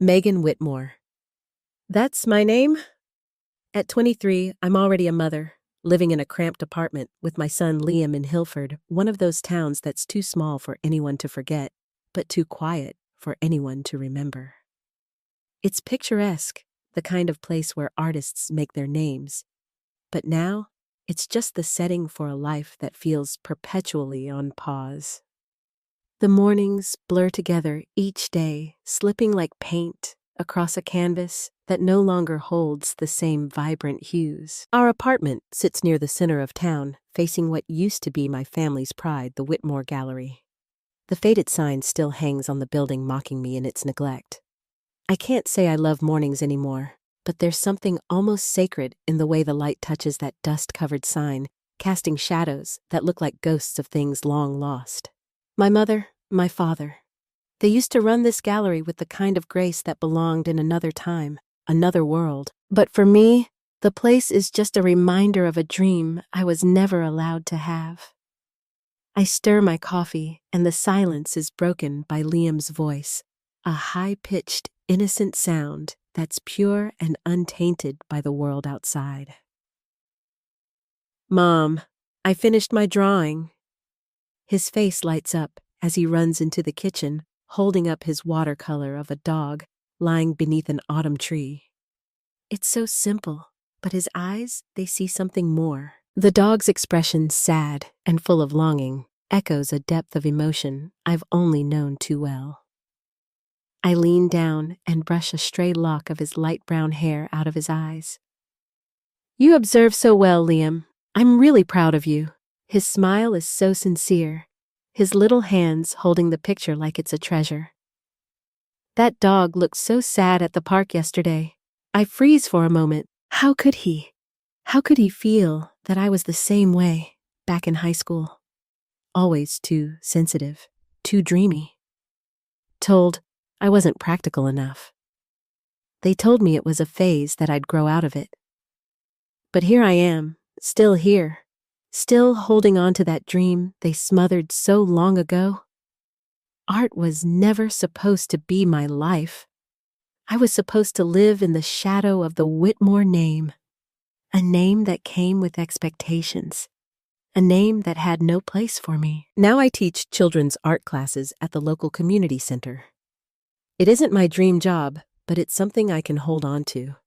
Megan Whitmore. That's my name? At 23, I'm already a mother, living in a cramped apartment with my son Liam in Hilford, one of those towns that's too small for anyone to forget, but too quiet for anyone to remember. It's picturesque, the kind of place where artists make their names. But now, it's just the setting for a life that feels perpetually on pause. The mornings blur together each day, slipping like paint across a canvas that no longer holds the same vibrant hues. Our apartment sits near the center of town, facing what used to be my family's pride, the Whitmore Gallery. The faded sign still hangs on the building, mocking me in its neglect. I can't say I love mornings anymore, but there's something almost sacred in the way the light touches that dust-covered sign, casting shadows that look like ghosts of things long lost. My mother, my father. They used to run this gallery with the kind of grace that belonged in another time, another world. But for me, the place is just a reminder of a dream I was never allowed to have. I stir my coffee, and the silence is broken by Liam's voice, a high-pitched, innocent sound that's pure and untainted by the world outside. "Mom, I finished my drawing." His face lights up as he runs into the kitchen, holding up his watercolor of a dog lying beneath an autumn tree. It's so simple, but his eyes, they see something more. The dog's expression, sad and full of longing, echoes a depth of emotion I've only known too well. I lean down and brush a stray lock of his light brown hair out of his eyes. "You observe so well, Liam. I'm really proud of you." His smile is so sincere, his little hands holding the picture like it's a treasure. "That dog looked so sad at the park yesterday. I freeze for a moment. How could he? How could he feel that I was the same way back in high school? Always too sensitive, too dreamy. Told I wasn't practical enough. They told me it was a phase, that I'd grow out of it. But here I am, still here, still holding on to that dream they smothered so long ago. Art was never supposed to be my life. I was supposed to live in the shadow of the Whitmore name, a name that came with expectations, a name that had no place for me. Now I teach children's art classes at the local community center. It isn't my dream job, but it's something I can hold on to,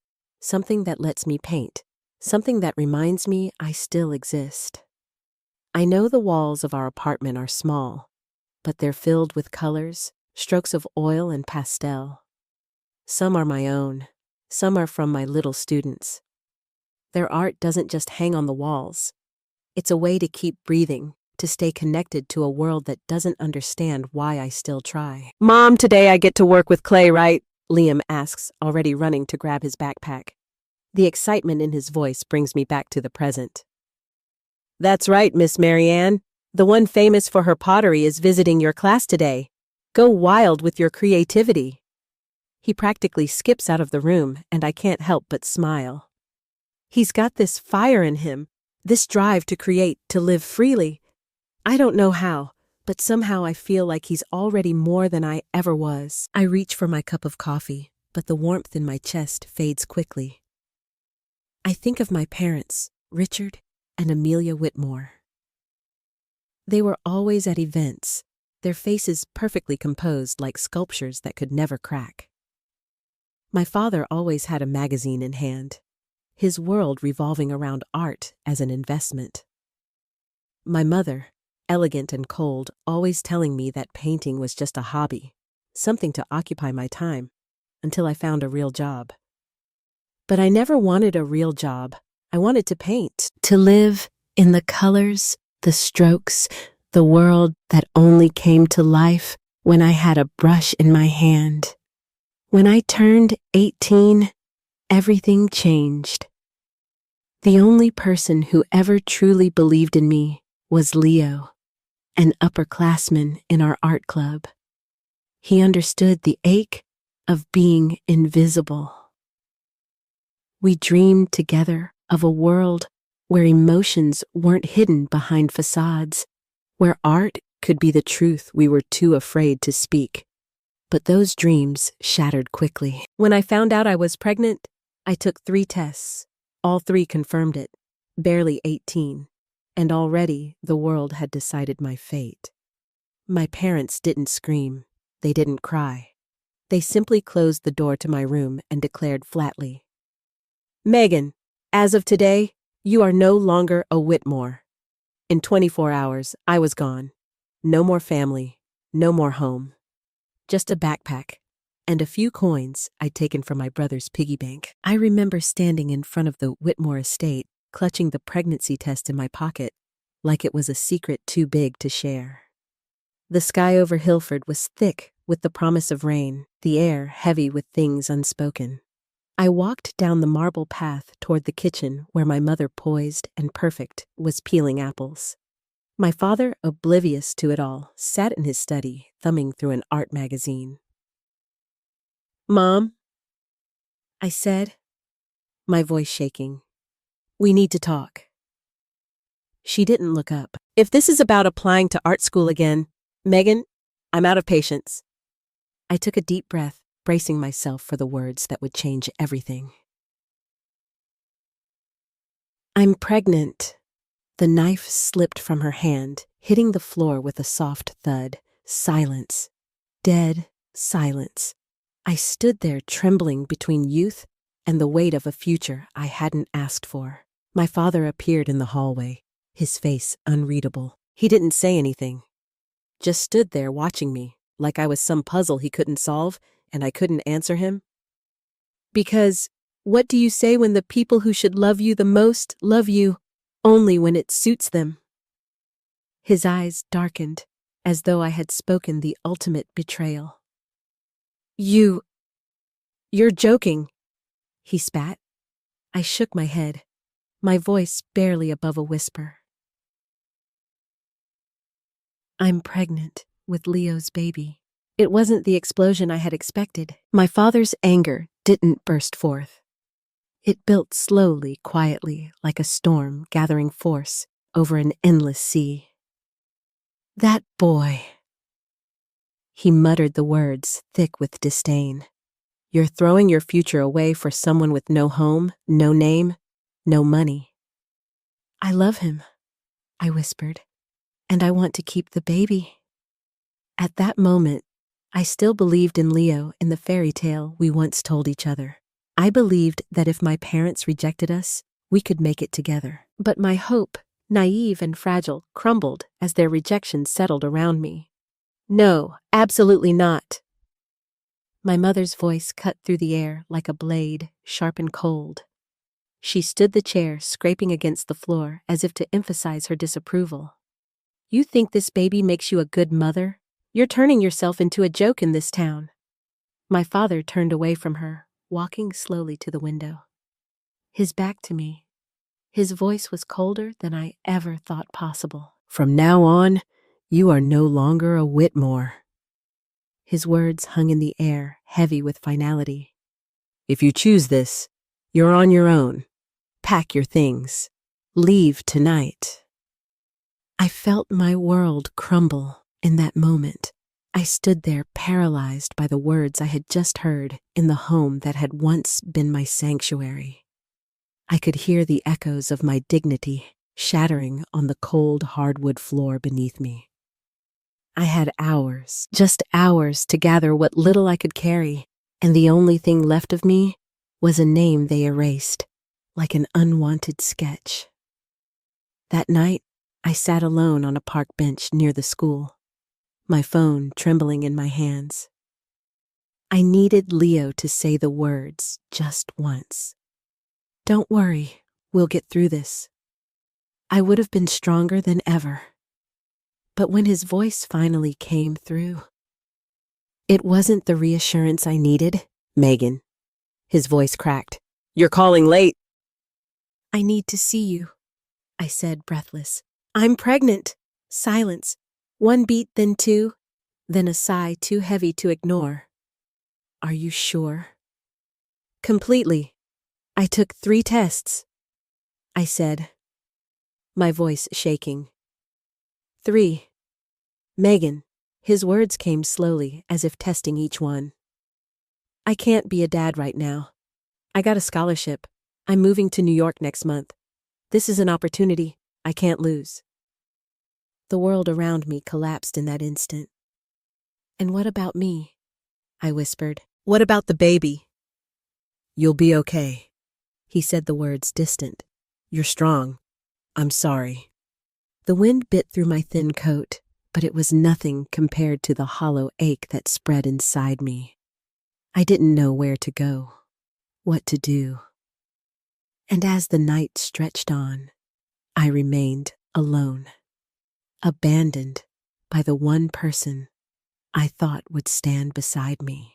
something that lets me paint, something that reminds me I still exist. I know the walls of our apartment are small, but they're filled with colors, strokes of oil and pastel. Some are my own, some are from my little students. Their art doesn't just hang on the walls. It's a way to keep breathing, to stay connected to a world that doesn't understand why I still try. "Mom, today I get to work with clay, right?" Liam asks, already running to grab his backpack. The excitement in his voice brings me back to the present. "That's right, Miss Marianne. The one famous for her pottery is visiting your class today. Go wild with your creativity." He practically skips out of the room, and I can't help but smile. He's got this fire in him, this drive to create, to live freely. I don't know how, but somehow I feel like he's already more than I ever was. I reach for my cup of coffee, but the warmth in my chest fades quickly. I think of my parents, Richard and Amelia Whitmore. They were always at events, their faces perfectly composed like sculptures that could never crack. My father always had a magazine in hand, his world revolving around art as an investment. My mother, elegant and cold, always telling me that painting was just a hobby, something to occupy my time, until I found a real job. But I never wanted a real job. I wanted to paint, to live in the colors, the strokes, the world that only came to life when I had a brush in my hand. When I turned 18, everything changed. The only person who ever truly believed in me was Leo, an upperclassman in our art club. He understood the ache of being invisible. We dreamed together of a world where emotions weren't hidden behind facades, where art could be the truth we were too afraid to speak. But those dreams shattered quickly. When I found out I was pregnant, I took 3 tests. All 3 confirmed it. Barely 18. And already the world had decided my fate. My parents didn't scream. They didn't cry. They simply closed the door to my room and declared flatly, "Megan, as of today, you are no longer a Whitmore." In 24 hours, I was gone. No more family, no more home. Just a backpack and a few coins I'd taken from my brother's piggy bank. I remember standing in front of the Whitmore estate, clutching the pregnancy test in my pocket, like it was a secret too big to share. The sky over Hilford was thick with the promise of rain, the air heavy with things unspoken. I walked down the marble path toward the kitchen where my mother, poised and perfect, was peeling apples. My father, oblivious to it all, sat in his study, thumbing through an art magazine. "Mom," I said, my voice shaking, "we need to talk." She didn't look up. "If this is about applying to art school again, Megan, I'm out of patience." I took a deep breath, bracing myself for the words that would change everything. "I'm pregnant." The knife slipped from her hand, hitting the floor with a soft thud. Silence. Dead silence. I stood there trembling between youth and the weight of a future I hadn't asked for. My father appeared in the hallway, his face unreadable. He didn't say anything, just stood there watching me, like I was some puzzle he couldn't solve and I couldn't answer him. "Because what do you say when the people who should love you the most love you only when it suits them?" His eyes darkened, as though I had spoken the ultimate betrayal. You're joking," he spat. I shook my head, my voice barely above a whisper. "I'm pregnant with Leo's baby." It wasn't the explosion I had expected. My father's anger didn't burst forth. It built slowly, quietly, like a storm gathering force over an endless sea. "That boy." He muttered the words, thick with disdain. "You're throwing your future away for someone with no home, no name, no money." "I love him," I whispered, "and I want to keep the baby." At that moment, I still believed in Leo in the fairy tale we once told each other. I believed that if my parents rejected us, we could make it together. But my hope, naive and fragile, crumbled as their rejection settled around me. "No, absolutely not." My mother's voice cut through the air like a blade, sharp and cold. She stood the chair, scraping against the floor as if to emphasize her disapproval. "You think this baby makes you a good mother? You're turning yourself into a joke in this town." My father turned away from her, walking slowly to the window. His back to me. His voice was colder than I ever thought possible. "From now on, you are no longer a Whitmore." His words hung in the air, heavy with finality. "If you choose this, you're on your own. Pack your things. Leave tonight." I felt my world crumble in that moment. I stood there paralyzed by the words I had just heard in the home that had once been my sanctuary. I could hear the echoes of my dignity shattering on the cold hardwood floor beneath me. I had hours, just hours, to gather what little I could carry, and the only thing left of me was a name they erased, like an unwanted sketch. That night, I sat alone on a park bench near the school, my phone trembling in my hands. I needed Leo to say the words just once. "Don't worry, we'll get through this." I would have been stronger than ever. But when his voice finally came through, it wasn't the reassurance I needed. "Megan." His voice cracked. "You're calling late." "I need to see you," I said, breathless. "I'm pregnant." Silence. One beat, then two, then a sigh too heavy to ignore. "Are you sure?" "Completely. I took 3 tests," I said, my voice shaking. 3. Megan, His words came slowly, as if testing each one. I can't be a dad right now. I got a scholarship. I'm moving to New York next month. This is an opportunity I can't lose. The world around me collapsed in that instant. And what about me? I whispered. What about the baby? You'll be okay. He said the words distant. You're strong. I'm sorry. The wind bit through my thin coat, but it was nothing compared to the hollow ache that spread inside me. I didn't know where to go, what to do. And as the night stretched on, I remained alone, abandoned by the one person I thought would stand beside me.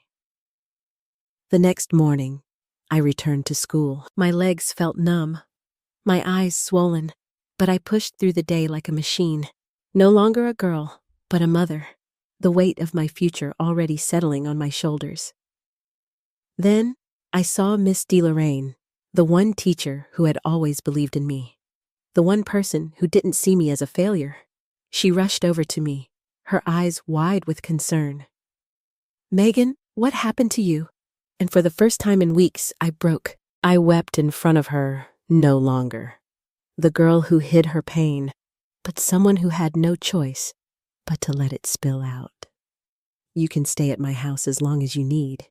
The next morning, I returned to school. My legs felt numb, my eyes swollen, but I pushed through the day like a machine. No longer a girl, but a mother, the weight of my future already settling on my shoulders. Then, I saw Miss DeLorraine, the one teacher who had always believed in me, the one person who didn't see me as a failure. She rushed over to me, her eyes wide with concern. Megan, what happened to you? And for the first time in weeks, I broke. I wept in front of her, no longer. The girl who hid her pain, but someone who had no choice but to let it spill out. You can stay at my house as long as you need,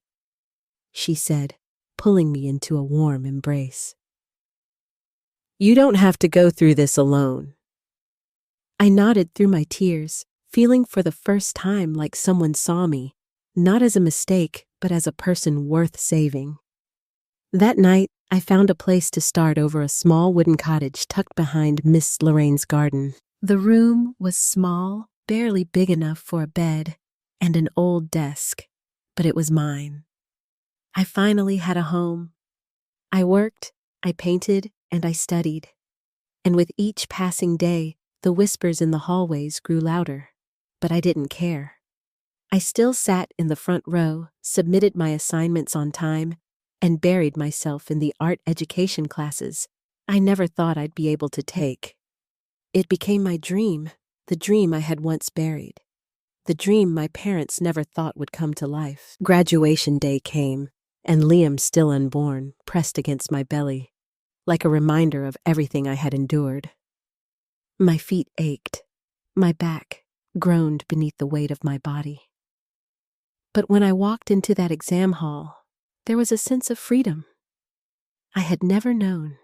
she said, pulling me into a warm embrace. You don't have to go through this alone. I nodded through my tears, feeling for the first time like someone saw me, not as a mistake, but as a person worth saving. That night, I found a place to start over a small wooden cottage tucked behind Miss Lorraine's garden. The room was small, barely big enough for a bed and an old desk, but it was mine. I finally had a home. I worked, I painted, and I studied. And with each passing day, the whispers in the hallways grew louder, but I didn't care. I still sat in the front row, submitted my assignments on time, and buried myself in the art education classes I never thought I'd be able to take. It became my dream, the dream I had once buried, the dream my parents never thought would come to life. Graduation day came, and Liam, still unborn, pressed against my belly, like a reminder of everything I had endured. My feet ached, my back groaned beneath the weight of my body. But when I walked into that exam hall, there was a sense of freedom I had never known.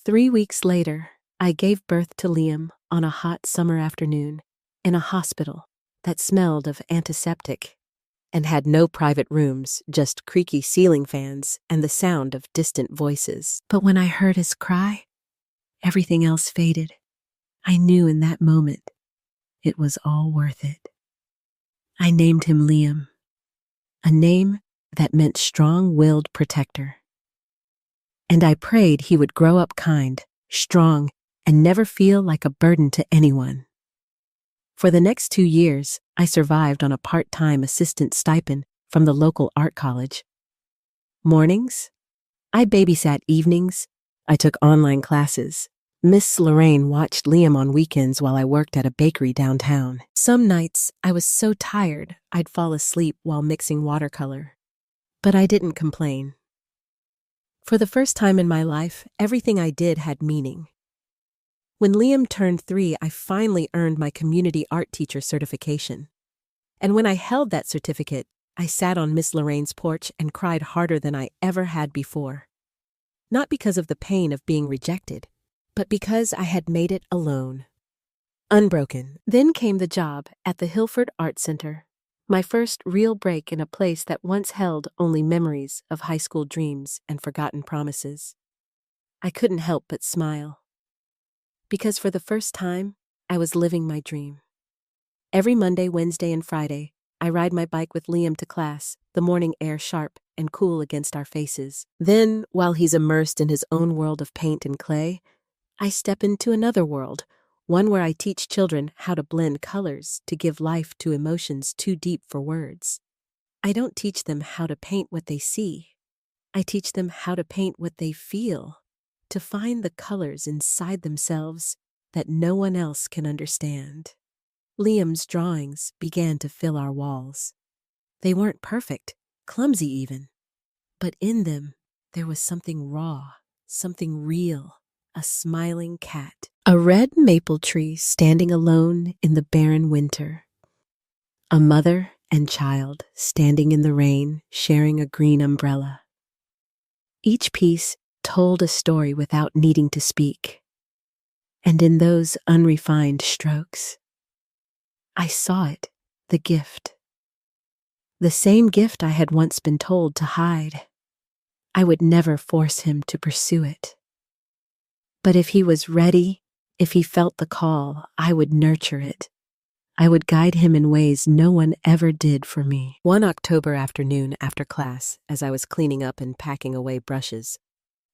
3 weeks later, I gave birth to Liam on a hot summer afternoon in a hospital that smelled of antiseptic and had no private rooms, just creaky ceiling fans and the sound of distant voices. But when I heard his cry, everything else faded. I knew in that moment it was all worth it. I named him Liam, a name that meant strong-willed protector. And I prayed he would grow up kind, strong, and never feel like a burden to anyone. For the next 2 years, I survived on a part-time assistant stipend from the local art college. Mornings, I babysat. Evenings, I took online classes. Miss Lorraine watched Liam on weekends while I worked at a bakery downtown. Some nights, I was so tired I'd fall asleep while mixing watercolor. But I didn't complain. For the first time in my life, everything I did had meaning. When Liam turned 3, I finally earned my community art teacher certification. And when I held that certificate, I sat on Miss Lorraine's porch and cried harder than I ever had before. Not because of the pain of being rejected, but because I had made it alone. Unbroken. Then came the job at the Hilford Art Center, my first real break in a place that once held only memories of high school dreams and forgotten promises. I couldn't help but smile. Because for the first time, I was living my dream. Every Monday, Wednesday, and Friday, I ride my bike with Liam to class, the morning air sharp and cool against our faces. Then, while he's immersed in his own world of paint and clay, I step into another world, one where I teach children how to blend colors to give life to emotions too deep for words. I don't teach them how to paint what they see. I teach them how to paint what they feel, to find the colors inside themselves that no one else can understand. Liam's drawings began to fill our walls. They weren't perfect, clumsy even, but in them there was something raw, something real, a smiling cat, a red maple tree standing alone in the barren winter, a mother and child standing in the rain sharing a green umbrella. Each piece told a story without needing to speak. And in those unrefined strokes, I saw it, the gift. The same gift I had once been told to hide. I would never force him to pursue it. But if he was ready, if he felt the call, I would nurture it. I would guide him in ways no one ever did for me. One October afternoon after class, as I was cleaning up and packing away brushes,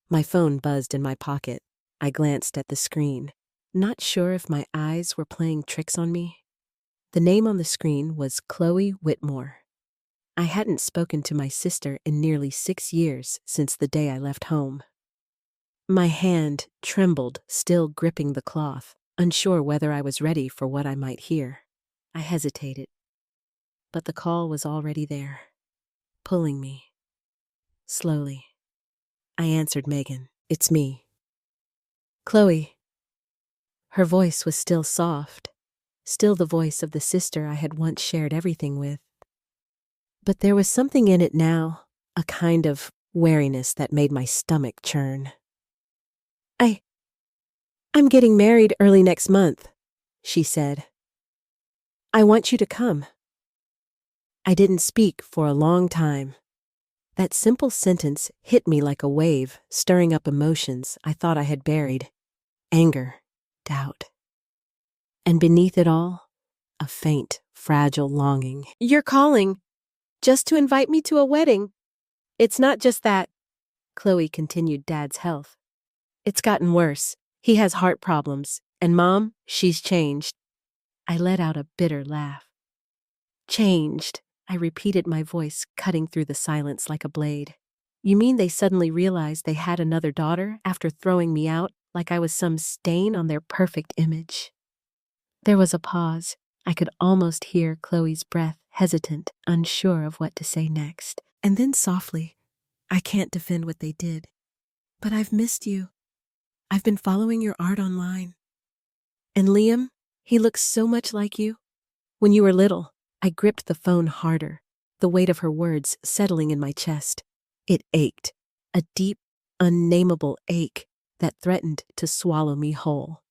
my phone buzzed in my pocket. I glanced at the screen, not sure if my eyes were playing tricks on me. The name on the screen was Chloe Whitmore. I hadn't spoken to my sister in nearly 6 years since the day I left home. My hand trembled, still gripping the cloth, unsure whether I was ready for what I might hear. I hesitated, but the call was already there, pulling me. Slowly, I answered Megan. "It's me." "Chloe." Her voice was still soft, still the voice of the sister I had once shared everything with. But there was something in it now, a kind of wariness that made my stomach churn. I'm getting married early next month," she said. "I want you to come." I didn't speak for a long time. That simple sentence hit me like a wave, stirring up emotions I thought I had buried. Anger, doubt. And beneath it all, a faint, fragile longing. "You're calling just to invite me to a wedding. It's not just that," Chloe continued. "Dad's health. It's gotten worse. He has heart problems. And Mom, she's changed." I let out a bitter laugh. "Changed," I repeated, my voice cutting through the silence like a blade. "You mean they suddenly realized they had another daughter after throwing me out like I was some stain on their perfect image?" There was a pause. I could almost hear Chloe's breath, hesitant, unsure of what to say next. And then softly, "I can't defend what they did, but I've missed you. I've been following your art online. And Liam, he looks so much like you. When you were little." I gripped the phone harder, the weight of her words settling in my chest. It ached, a deep, unnameable ache that threatened to swallow me whole.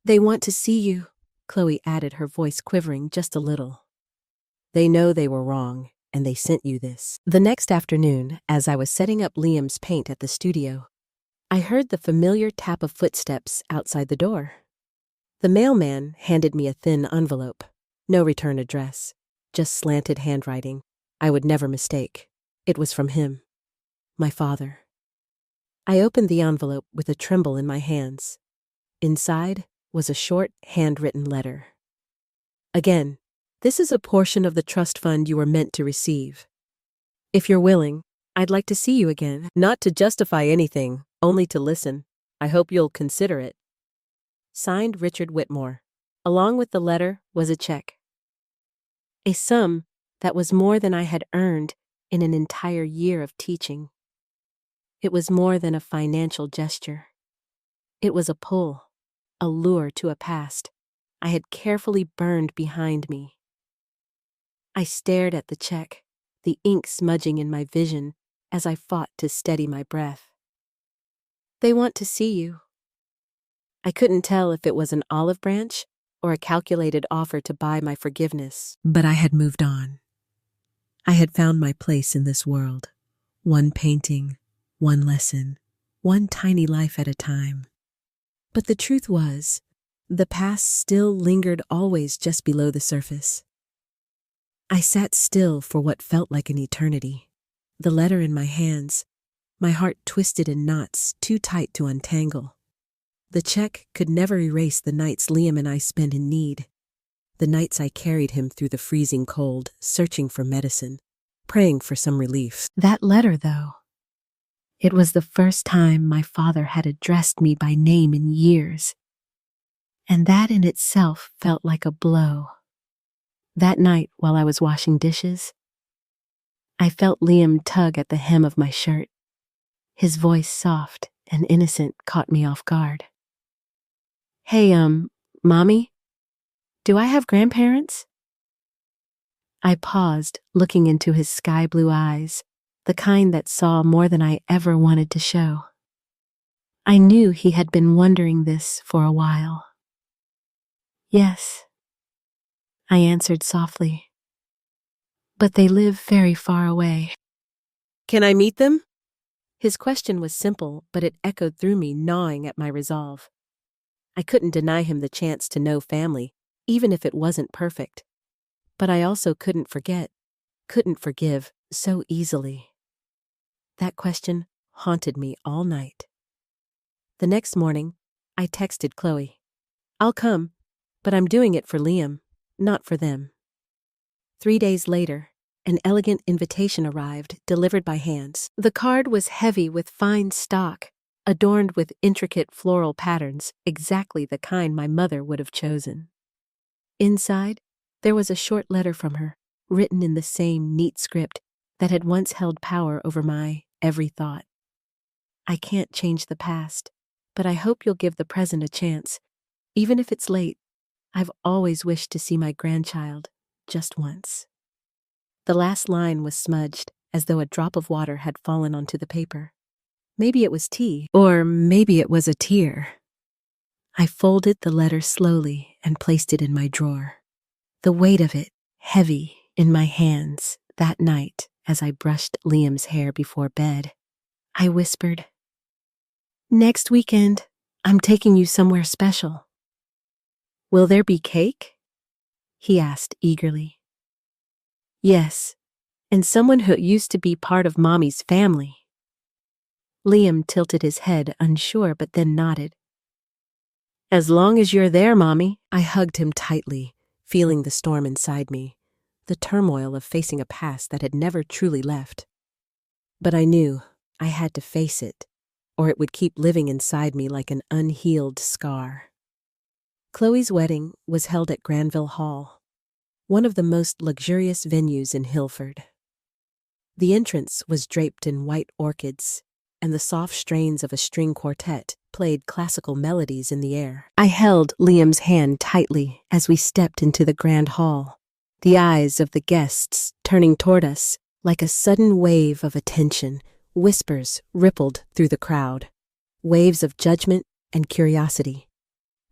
"They want to see you," Chloe added, her voice quivering just a little. "They know they were wrong, and they sent you this." The next afternoon, as I was setting up Liam's paint at the studio, I heard the familiar tap of footsteps outside the door. The mailman handed me a thin envelope. No return address, just slanted handwriting I would never mistake. It was from him, my father. I opened the envelope with a tremble in my hands. Inside was a short, handwritten letter. "Again, this is a portion of the trust fund you were meant to receive. If you're willing, I'd like to see you again, not to justify anything, only to listen. I hope you'll consider it." Signed, Richard Whitmore. Along with the letter was a check. A sum that was more than I had earned in an entire year of teaching. It was more than a financial gesture. It was a pull, a lure to a past I had carefully burned behind me. I stared at the check, the ink smudging in my vision as I fought to steady my breath. "They want to see you." I couldn't tell if it was an olive branch or a calculated offer to buy my forgiveness. But I had moved on. I had found my place in this world. One painting, one lesson, one tiny life at a time. But the truth was, the past still lingered always just below the surface. I sat still for what felt like an eternity. The letter in my hands, my heart twisted in knots too tight to untangle. The check could never erase the nights Liam and I spent in need. The nights I carried him through the freezing cold, searching for medicine, praying for some relief. That letter, though, it was the first time my father had addressed me by name in years. And that in itself felt like a blow. That night, while I was washing dishes, I felt Liam tug at the hem of my shirt. His voice, soft and innocent, caught me off guard. Hey, Mommy? Do I have grandparents? I paused, looking into his sky blue eyes, the kind that saw more than I ever wanted to show. I knew he had been wondering this for a while. Yes, I answered softly. But they live very far away. Can I meet them? His question was simple, but it echoed through me, gnawing at my resolve. I couldn't deny him the chance to know family, even if it wasn't perfect. But I also couldn't forgive so easily. That question haunted me all night. The next morning, I texted Chloe. I'll come, but I'm doing it for Liam, not for them. 3 days later, an elegant invitation arrived, delivered by hands. The card was heavy with fine stock, adorned with intricate floral patterns, exactly the kind my mother would have chosen. Inside, there was a short letter from her, written in the same neat script that had once held power over my every thought. I can't change the past, but I hope you'll give the present a chance. Even if it's late, I've always wished to see my grandchild, just once. The last line was smudged, as though a drop of water had fallen onto the paper. Maybe it was tea, or maybe it was a tear. I folded the letter slowly and placed it in my drawer. The weight of it, heavy in my hands, that night as I brushed Liam's hair before bed. I whispered, "Next weekend, I'm taking you somewhere special." "Will there be cake?" he asked eagerly. "Yes, and someone who used to be part of Mommy's family." Liam tilted his head, unsure, but then nodded. "As long as you're there, Mommy." I hugged him tightly, feeling the storm inside me, the turmoil of facing a past that had never truly left. But I knew I had to face it, or it would keep living inside me like an unhealed scar. Chloe's wedding was held at Granville Hall, one of the most luxurious venues in Hilford. The entrance was draped in white orchids, and the soft strains of a string quartet played classical melodies in the air. I held Liam's hand tightly as we stepped into the grand hall, the eyes of the guests turning toward us. Like a sudden wave of attention, whispers rippled through the crowd, waves of judgment and curiosity.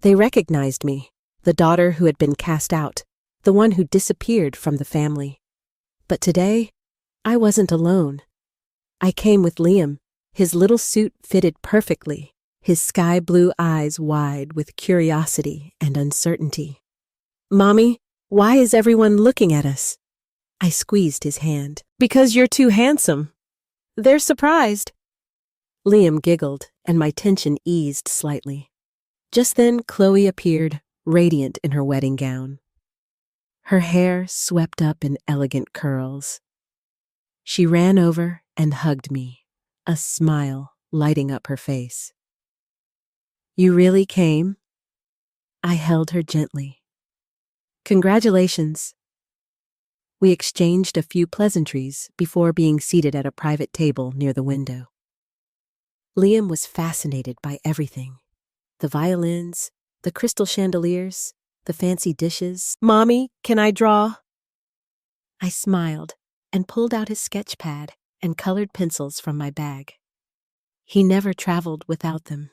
They recognized me, the daughter who had been cast out, the one who disappeared from the family. But today, I wasn't alone. I came with Liam. His little suit fitted perfectly, his sky blue eyes wide with curiosity and uncertainty. "Mommy, why is everyone looking at us?" I squeezed his hand. "Because you're too handsome. They're surprised." Liam giggled, and my tension eased slightly. Just then, Chloe appeared, radiant in her wedding gown. Her hair swept up in elegant curls. She ran over and hugged me, a smile lighting up her face. "You really came?" I held her gently. "Congratulations." We exchanged a few pleasantries before being seated at a private table near the window. Liam was fascinated by everything. The violins, the crystal chandeliers, the fancy dishes. "Mommy, can I draw?" I smiled and pulled out his sketch pad and colored pencils from my bag. He never traveled without them.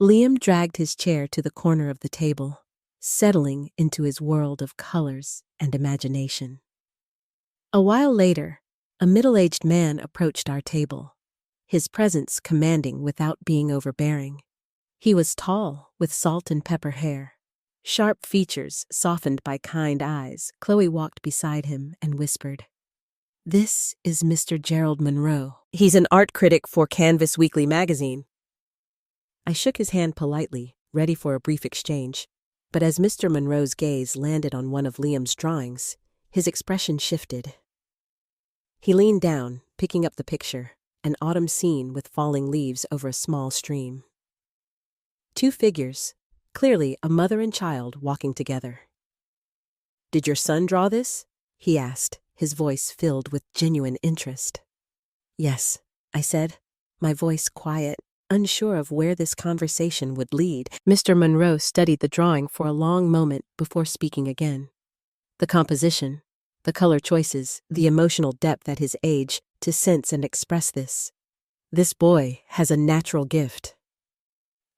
Liam dragged his chair to the corner of the table, settling into his world of colors and imagination. A while later, a middle-aged man approached our table, his presence commanding without being overbearing. He was tall, with salt and pepper hair, sharp features softened by kind eyes. Chloe walked beside him and whispered, "This is Mr. Gerald Monroe. He's an art critic for Canvas Weekly magazine." I shook his hand politely, ready for a brief exchange, but as Mr. Monroe's gaze landed on one of Liam's drawings, his expression shifted. He leaned down, picking up the picture, an autumn scene with falling leaves over a small stream. Two figures, clearly a mother and child, walking together. Did your son draw this? He asked, his voice filled with genuine interest. Yes, I said, my voice quiet, unsure of where this conversation would lead. Mr. Monroe studied the drawing for a long moment before speaking again. The composition, the color choices, the emotional depth at his age to sense and express this. This boy has a natural gift.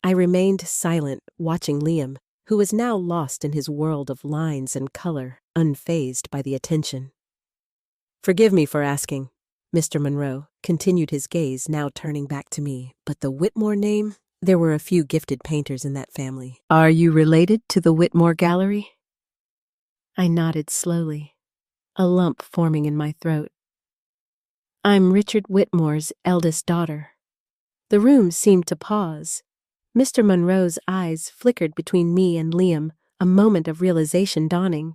I remained silent, watching Liam, who was now lost in his world of lines and color, unfazed by the attention. Forgive me for asking. Mr. Monroe continued, his gaze now turning back to me. But the Whitmore name? There were a few gifted painters in that family. Are you related to the Whitmore Gallery? I nodded slowly, a lump forming in my throat. I'm Richard Whitmore's eldest daughter. The room seemed to pause. Mr. Monroe's eyes flickered between me and Liam, a moment of realization dawning.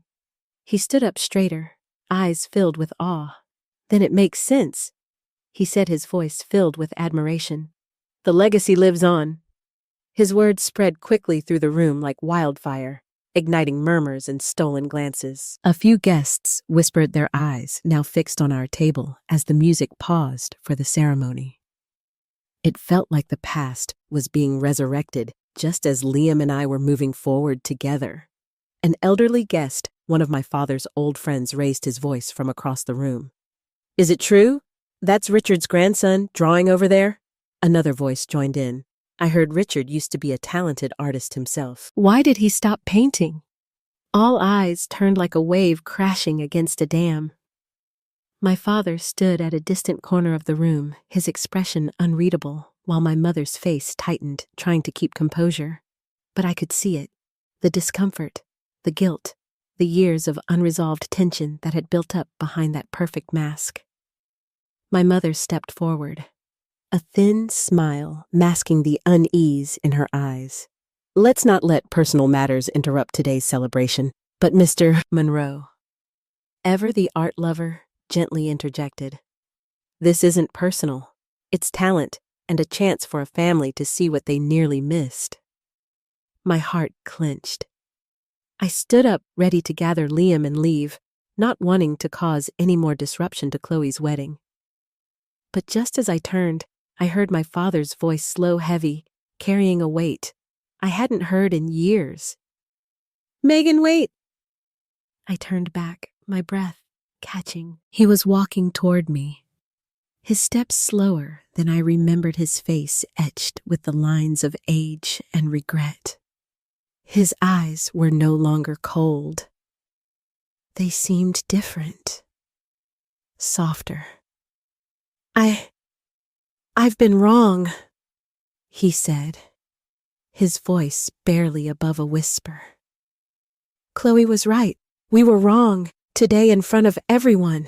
He stood up straighter, eyes filled with awe. Then it makes sense, he said, his voice filled with admiration. The legacy lives on. His words spread quickly through the room like wildfire, igniting murmurs and stolen glances. A few guests whispered, their eyes now fixed on our table as the music paused for the ceremony. It felt like the past was being resurrected just as Liam and I were moving forward together. An elderly guest, one of my father's old friends, raised his voice from across the room. Is it true? That's Richard's grandson drawing over there? Another voice joined in. I heard Richard used to be a talented artist himself. Why did he stop painting? All eyes turned like a wave crashing against a dam. My father stood at a distant corner of the room, his expression unreadable, while my mother's face tightened, trying to keep composure. But I could see it, the discomfort, the guilt, the years of unresolved tension that had built up behind that perfect mask. My mother stepped forward, a thin smile masking the unease in her eyes. Let's not let personal matters interrupt today's celebration, but Mr. Monroe, ever the art lover, gently interjected. This isn't personal. It's talent and a chance for a family to see what they nearly missed. My heart clenched. I stood up, ready to gather Liam and leave, not wanting to cause any more disruption to Chloe's wedding. But just as I turned, I heard my father's voice, slow, heavy, carrying a weight I hadn't heard in years. Megan, wait! I turned back, my breath catching. He was walking toward me, his steps slower than I remembered, his face etched with the lines of age and regret. His eyes were no longer cold. They seemed different, softer. I've been wrong, he said, his voice barely above a whisper. Chloe was right. We were wrong, today in front of everyone.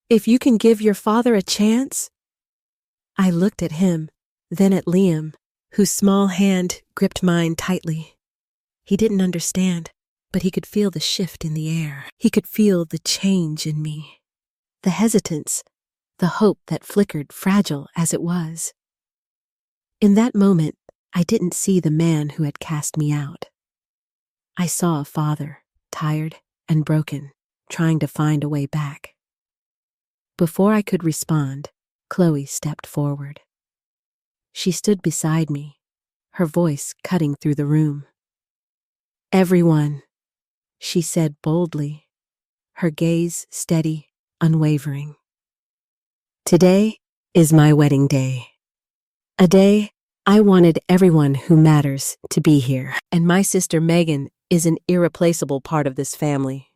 If you can give your father a chance. I looked at him, then at Liam, whose small hand gripped mine tightly. He didn't understand, but he could feel the shift in the air. He could feel the change in me, the hesitance, the hope that flickered, fragile as it was. In that moment, I didn't see the man who had cast me out. I saw a father, tired and broken, trying to find a way back. Before I could respond, Chloe stepped forward. She stood beside me, her voice cutting through the room. Everyone, she said boldly, her gaze steady, unwavering. Today is my wedding day. A day I wanted everyone who matters to be here. And my sister Megan is an irreplaceable part of this family.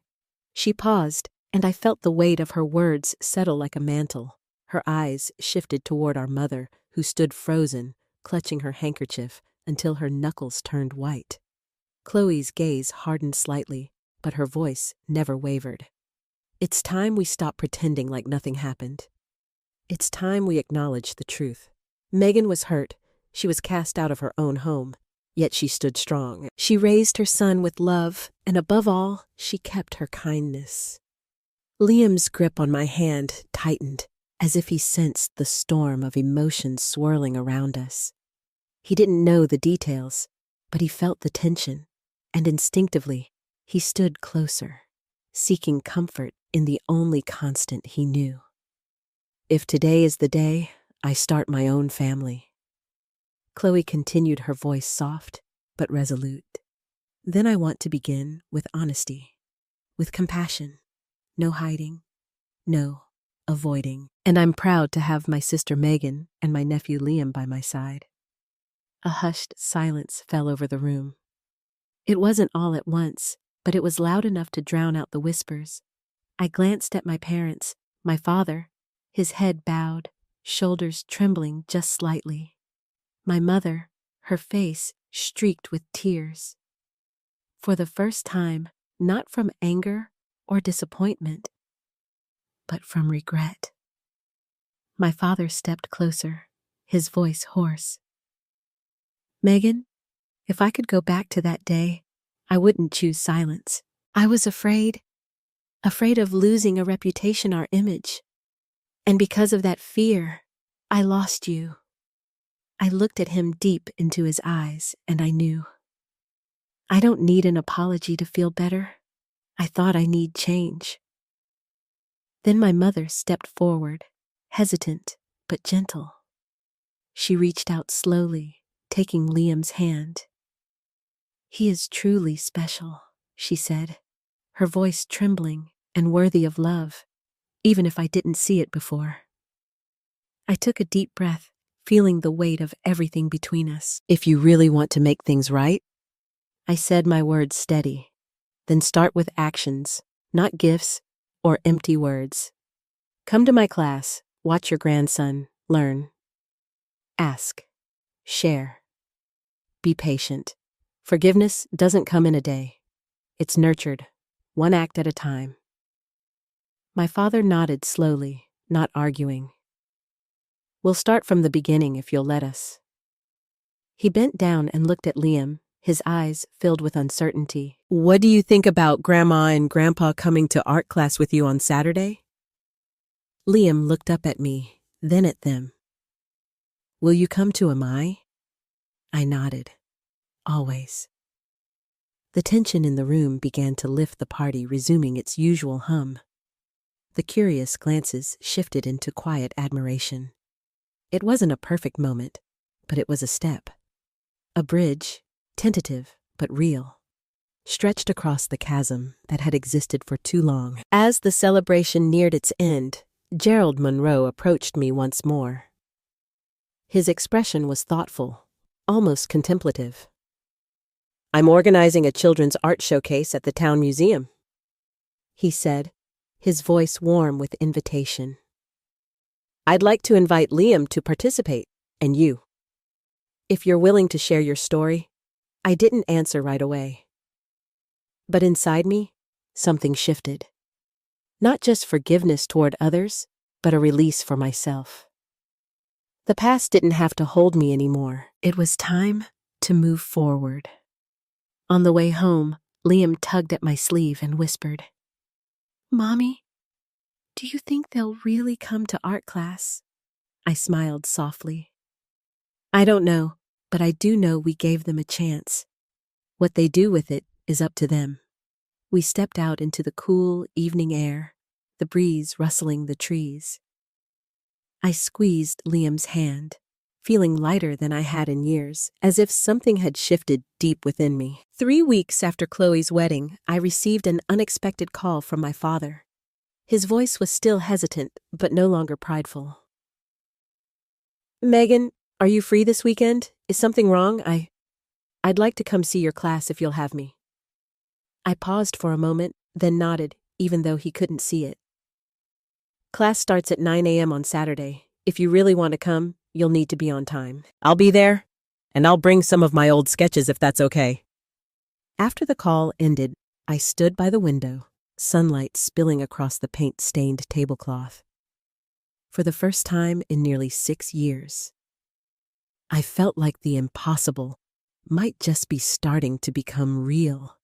She paused, and I felt the weight of her words settle like a mantle. Her eyes shifted toward our mother, who stood frozen, clutching her handkerchief until her knuckles turned white. Chloe's gaze hardened slightly, but her voice never wavered. It's time we stop pretending like nothing happened. It's time we acknowledge the truth. Megan was hurt. She was cast out of her own home, yet she stood strong. She raised her son with love, and above all, she kept her kindness. Liam's grip on my hand tightened, as if he sensed the storm of emotions swirling around us. He didn't know the details, but he felt the tension, and instinctively, he stood closer. seeking comfort in the only constant he knew. If today is the day I start my own family. Chloe continued, her voice soft but resolute. Then I want to begin with honesty, with compassion, no hiding, no avoiding. And I'm proud to have my sister Megan and my nephew Liam by my side. A hushed silence fell over the room. It wasn't all at once, but it was loud enough to drown out the whispers. I glanced at my parents, my father, his head bowed, shoulders trembling just slightly. My mother, her face streaked with tears. For the first time, not from anger or disappointment, but from regret. My father stepped closer, his voice hoarse. Megan, if I could go back to that day, I wouldn't choose silence. I was afraid of losing a reputation, our image. And because of that fear, I lost you. I looked at him deep into his eyes, and I knew. I don't need an apology to feel better. I thought I need change. Then my mother stepped forward, hesitant but gentle. She reached out slowly, taking Liam's hand. He is truly special, she said, her voice trembling and worthy of love, even if I didn't see it before. I took a deep breath, feeling the weight of everything between us. If you really want to make things right, I said, my words steady, then start with actions, not gifts or empty words. Come to my class, watch your grandson, learn. Ask, share, be patient. Forgiveness doesn't come in a day. It's nurtured, one act at a time. My father nodded slowly, not arguing. We'll start from the beginning if you'll let us. He bent down and looked at Liam, his eyes filled with uncertainty. What do you think about Grandma and Grandpa coming to art class with you on Saturday? Liam looked up at me, then at them. Will you come to Amai? I nodded. Always. The tension in the room began to lift, the party resuming its usual hum. The curious glances shifted into quiet admiration. It wasn't a perfect moment, but it was a step. A bridge, tentative but real, stretched across the chasm that had existed for too long. As the celebration neared its end, Gerald Monroe approached me once more. His expression was thoughtful, almost contemplative. I'm organizing a children's art showcase at the town museum, he said, his voice warm with invitation. I'd like to invite Liam to participate, and you. If you're willing to share your story. I didn't answer right away. But inside me, something shifted. Not just forgiveness toward others, but a release for myself. The past didn't have to hold me anymore. It was time to move forward. On the way home, Liam tugged at my sleeve and whispered, Mommy, do you think they'll really come to art class? I smiled softly. I don't know, but I do know we gave them a chance. What they do with it is up to them. We stepped out into the cool evening air, the breeze rustling the trees. I squeezed Liam's hand, feeling lighter than I had in years, as if something had shifted deep within me. 3 weeks after Chloe's wedding, I received an unexpected call from my father. His voice was still hesitant, but no longer prideful. Megan, are you free this weekend? Is something wrong? I'd like to come see your class if you'll have me. I paused for a moment, then nodded, even though he couldn't see it. Class starts at 9 a.m. on Saturday. If you really want to come, you'll need to be on time. I'll be there, and I'll bring some of my old sketches if that's okay. After the call ended, I stood by the window, sunlight spilling across the paint-stained tablecloth. For the first time in nearly 6 years, I felt like the impossible might just be starting to become real.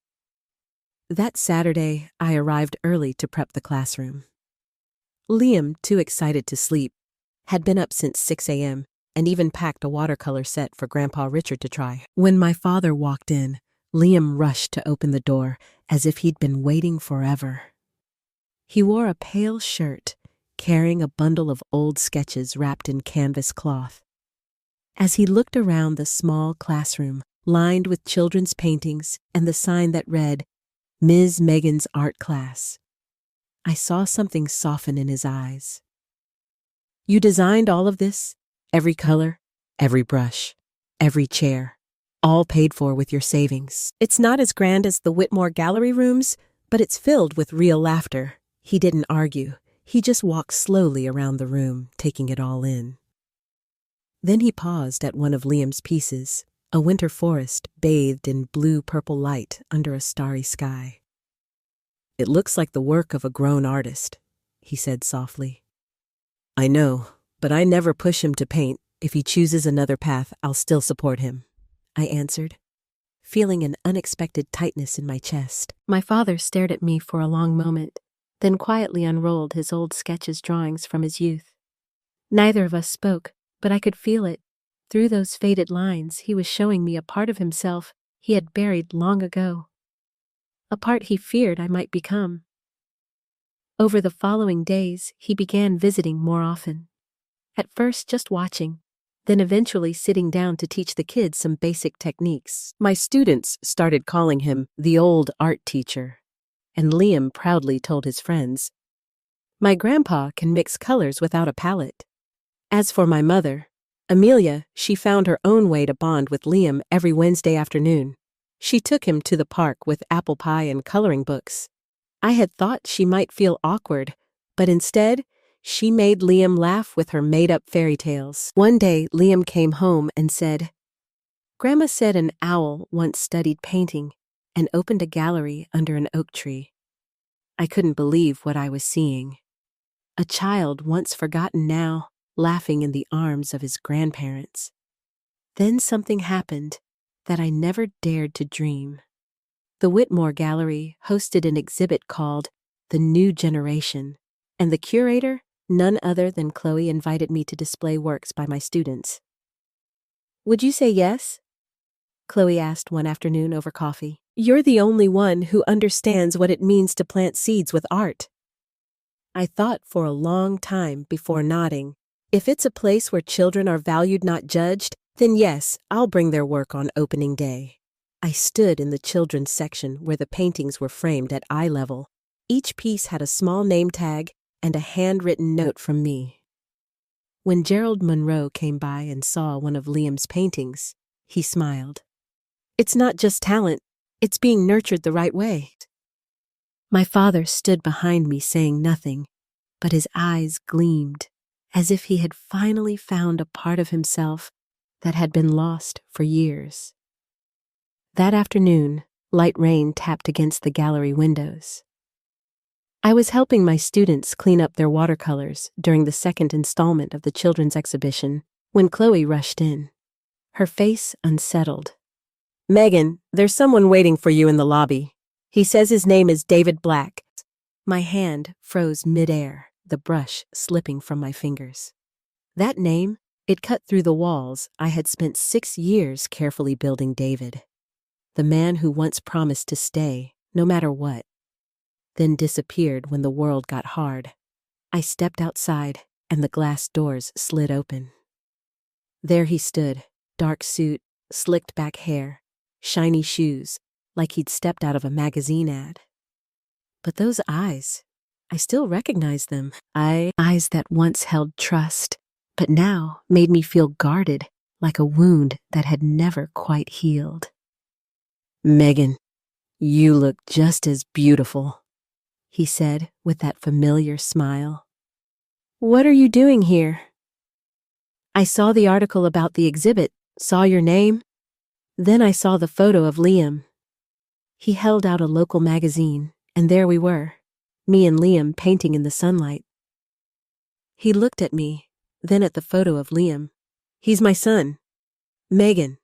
That Saturday, I arrived early to prep the classroom. Liam, too excited to sleep, had been up since 6 a.m. and even packed a watercolor set for Grandpa Richard to try. When my father walked in, Liam rushed to open the door as if he'd been waiting forever. He wore a pale shirt, carrying a bundle of old sketches wrapped in canvas cloth. As he looked around the small classroom, lined with children's paintings and the sign that read, Ms. Megan's Art Class, I saw something soften in his eyes. You designed all of this? Every color, every brush, every chair, all paid for with your savings. It's not as grand as the Whitmore Gallery rooms, but it's filled with real laughter. He didn't argue. He just walked slowly around the room, taking it all in. Then he paused at one of Liam's pieces, a winter forest bathed in blue-purple light under a starry sky. It looks like the work of a grown artist, he said softly. I know, but I never push him to paint. If he chooses another path, I'll still support him, I answered, feeling an unexpected tightness in my chest. My father stared at me for a long moment, then quietly unrolled his old sketches drawings from his youth. Neither of us spoke, but I could feel it. Through those faded lines, he was showing me a part of himself he had buried long ago. A part he feared I might become. Over the following days, he began visiting more often. At first just watching, then eventually sitting down to teach the kids some basic techniques. My students started calling him the old art teacher, and Liam proudly told his friends, my grandpa can mix colors without a palette. As for my mother, Amelia, she found her own way to bond with Liam every Wednesday afternoon. She took him to the park with apple pie and coloring books. I had thought she might feel awkward, but instead, she made Liam laugh with her made-up fairy tales. One day, Liam came home and said, Grandma said an owl once studied painting and opened a gallery under an oak tree. I couldn't believe what I was seeing. A child once forgotten now, laughing in the arms of his grandparents. Then something happened that I never dared to dream. The Whitmore Gallery hosted an exhibit called The New Generation, and the curator, none other than Chloe, invited me to display works by my students. Would you say yes? Chloe asked one afternoon over coffee. You're the only one who understands what it means to plant seeds with art. I thought for a long time before nodding. If it's a place where children are valued, not judged, then yes, I'll bring their work on opening day. I stood in the children's section where the paintings were framed at eye level. Each piece had a small name tag and a handwritten note from me. When Gerald Monroe came by and saw one of Liam's paintings, he smiled. It's not just talent, it's being nurtured the right way. My father stood behind me saying nothing, but his eyes gleamed, as if he had finally found a part of himself that had been lost for years. That afternoon, light rain tapped against the gallery windows. I was helping my students clean up their watercolors during the second installment of the children's exhibition when Chloe rushed in, her face unsettled. Megan, there's someone waiting for you in the lobby. He says his name is David Black. My hand froze midair, the brush slipping from my fingers. That name, it cut through the walls I had spent 6 years carefully building David. The man who once promised to stay, no matter what, then disappeared when the world got hard. I stepped outside, and the glass doors slid open. There he stood, dark suit, slicked back hair, shiny shoes, like he'd stepped out of a magazine ad. But those eyes, I still recognized them. Eyes that once held trust, but now made me feel guarded, like a wound that had never quite healed. Megan, you look just as beautiful, he said with that familiar smile. What are you doing here? I saw the article about the exhibit, saw your name. Then I saw the photo of Liam. He held out a local magazine, and there we were, me and Liam painting in the sunlight. He looked at me, then at the photo of Liam. He's my son, Megan.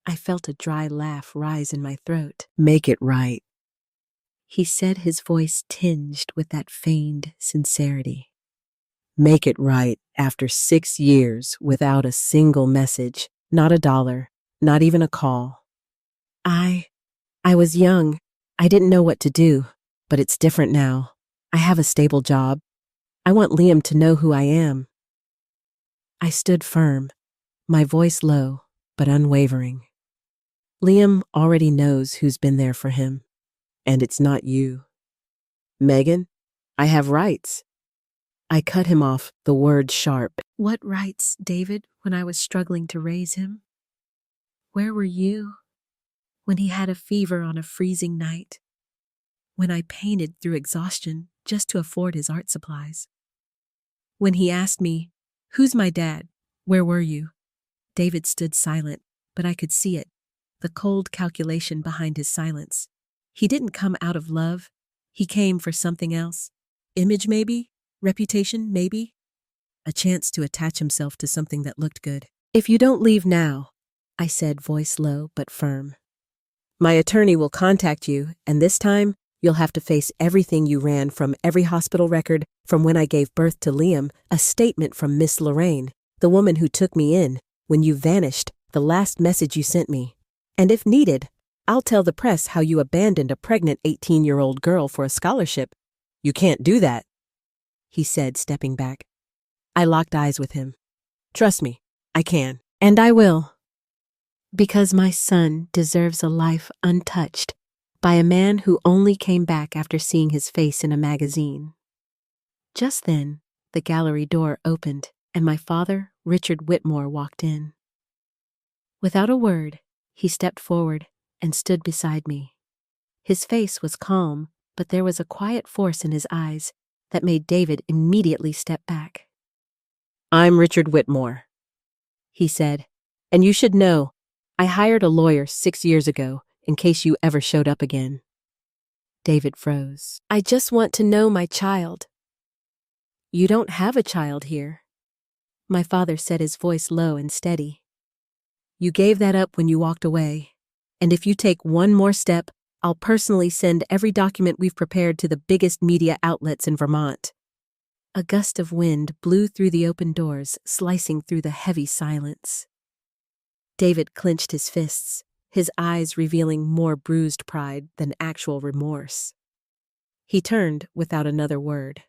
I felt a dry laugh rise in my throat. Make it right, he said, his voice tinged with that feigned sincerity. Make it right after 6 years without a single message, not a dollar, not even a call. I was young. I didn't know what to do, but it's different now. I have a stable job. I want Liam to know who I am. I stood firm, my voice low, but unwavering. Liam already knows who's been there for him, and it's not you. Megan, I have rights. I cut him off, the word sharp. What rights, David, when I was struggling to raise him? Where were you when he had a fever on a freezing night? When I painted through exhaustion just to afford his art supplies? When he asked me, "Who's my dad? Where were you?" David stood silent, but I could see it, the cold calculation behind his silence. He didn't come out of love. He came for something else. Image maybe? Reputation maybe? A chance to attach himself to something that looked good. "If you don't leave now," I said, voice low but firm, "my attorney will contact you, and this time you'll have to face everything you ran from, every hospital record, from when I gave birth to Liam, a statement from Miss Lorraine, the woman who took me in, when you vanished, the last message you sent me. And if needed, I'll tell the press how you abandoned a pregnant 18-year-old girl for a scholarship. You can't do that," he said, stepping back. I locked eyes with him. "Trust me, I can. And I will. Because my son deserves a life untouched by a man who only came back after seeing his face in a magazine." Just then, the gallery door opened, and my father, Richard Whitmore, walked in. Without a word, he stepped forward and stood beside me. His face was calm, but there was a quiet force in his eyes that made David immediately step back. "I'm Richard Whitmore," he said, "and you should know, I hired a lawyer 6 years ago in case you ever showed up again." David froze. "I just want to know my child." "You don't have a child here," my father said, his voice low and steady. "You gave that up when you walked away, and if you take one more step, I'll personally send every document we've prepared to the biggest media outlets in Vermont." A gust of wind blew through the open doors, slicing through the heavy silence. David clenched his fists, his eyes revealing more bruised pride than actual remorse. He turned without another word,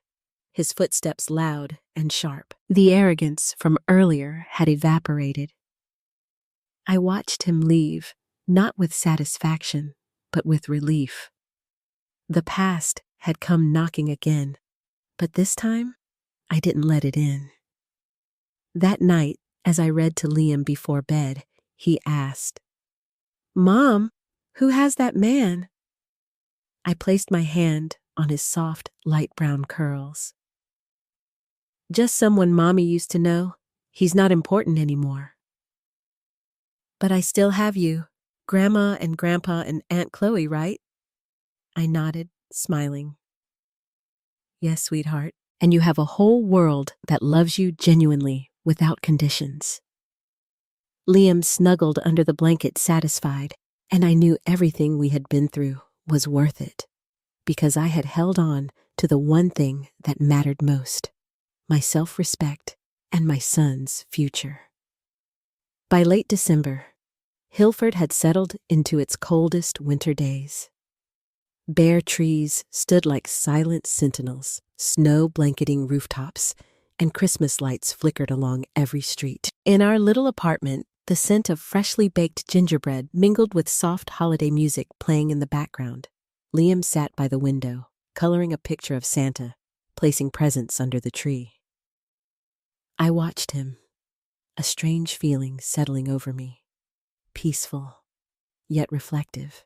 his footsteps loud and sharp. The arrogance from earlier had evaporated. I watched him leave, not with satisfaction, but with relief. The past had come knocking again, but this time, I didn't let it in. That night, as I read to Liam before bed, he asked, "Mom, who has that man?" I placed my hand on his soft, light brown curls. "Just someone Mommy used to know. He's not important anymore." "But I still have you, Grandma and Grandpa and Aunt Chloe, right?" I nodded, smiling. "Yes, sweetheart, and you have a whole world that loves you genuinely, without conditions." Liam snuggled under the blanket, satisfied, and I knew everything we had been through was worth it, because I had held on to the one thing that mattered most, my self-respect and my son's future. By late December, Hilford had settled into its coldest winter days. Bare trees stood like silent sentinels, snow blanketing rooftops, and Christmas lights flickered along every street. In our little apartment, the scent of freshly baked gingerbread mingled with soft holiday music playing in the background. Liam sat by the window, coloring a picture of Santa, placing presents under the tree. I watched him, a strange feeling settling over me, peaceful, yet reflective.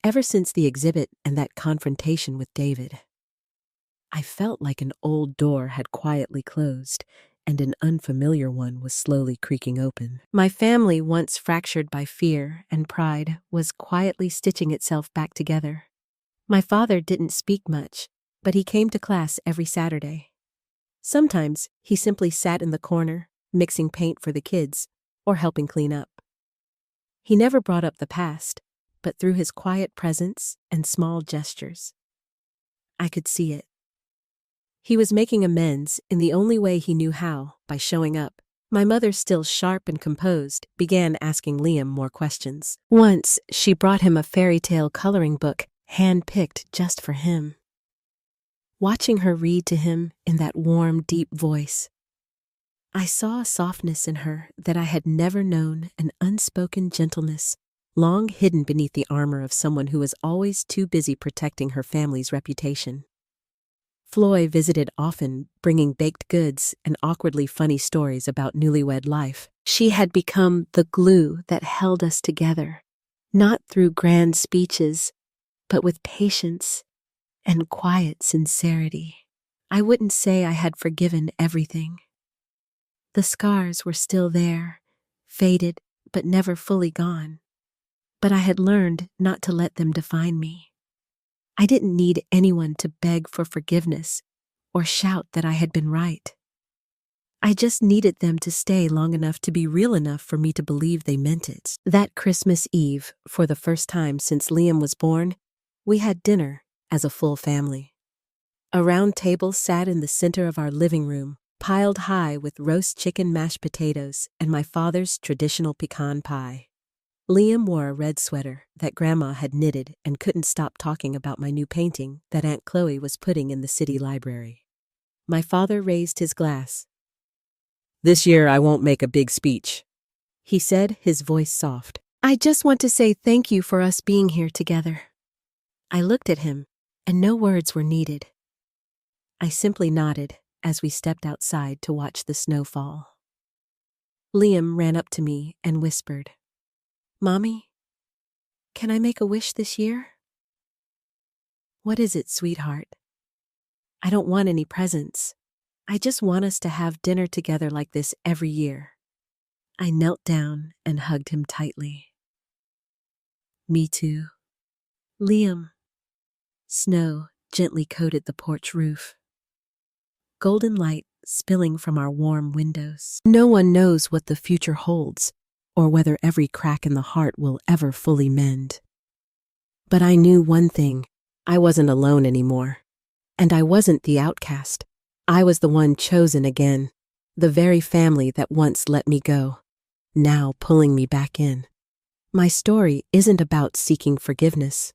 Ever since the exhibit and that confrontation with David, I felt like an old door had quietly closed and an unfamiliar one was slowly creaking open. My family, once fractured by fear and pride, was quietly stitching itself back together. My father didn't speak much, but he came to class every Saturday. Sometimes he simply sat in the corner, mixing paint for the kids or helping clean up. He never brought up the past, but through his quiet presence and small gestures, I could see it. He was making amends in the only way he knew how, by showing up. My mother, still sharp and composed, began asking Liam more questions. Once, she brought him a fairy tale coloring book, hand-picked just for him. Watching her read to him in that warm, deep voice, I saw a softness in her that I had never known, an unspoken gentleness, long hidden beneath the armor of someone who was always too busy protecting her family's reputation. Floy visited often, bringing baked goods and awkwardly funny stories about newlywed life. She had become the glue that held us together, not through grand speeches, but with patience and quiet sincerity. I wouldn't say I had forgiven everything. The scars were still there, faded but never fully gone. But I had learned not to let them define me. I didn't need anyone to beg for forgiveness or shout that I had been right. I just needed them to stay long enough to be real enough for me to believe they meant it. That Christmas Eve, for the first time since Liam was born, we had dinner as a full family. A round table sat in the center of our living room, piled high with roast chicken, mashed potatoes, and my father's traditional pecan pie. Liam wore a red sweater that Grandma had knitted and couldn't stop talking about my new painting that Aunt Chloe was putting in the city library. My father raised his glass. "This year I won't make a big speech," he said, his voice soft. "I just want to say thank you for us being here together." I looked at him, and no words were needed. I simply nodded as we stepped outside to watch the snow fall. Liam ran up to me and whispered, "Mommy, can I make a wish this year?" "What is it, sweetheart?" "I don't want any presents. I just want us to have dinner together like this every year." I knelt down and hugged him tightly. "Me too." Liam. Snow gently coated the porch roof. Golden light spilling from our warm windows. No one knows what the future holds, or whether every crack in the heart will ever fully mend. But I knew one thing: I wasn't alone anymore. And I wasn't the outcast. I was the one chosen again, the very family that once let me go, now pulling me back in. My story isn't about seeking forgiveness.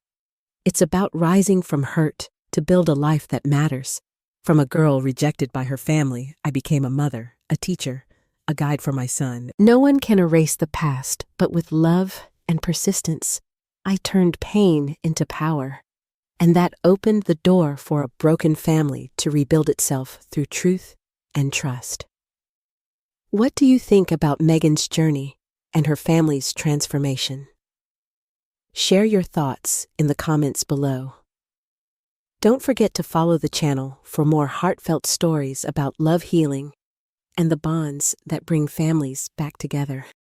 It's about rising from hurt to build a life that matters. From a girl rejected by her family, I became a mother, a teacher, a guide for my son. No one can erase the past, but with love and persistence, I turned pain into power. And that opened the door for a broken family to rebuild itself through truth and trust. What do you think about Megan's journey and her family's transformation? Share your thoughts in the comments below. Don't forget to follow the channel for more heartfelt stories about love, healing, and the bonds that bring families back together.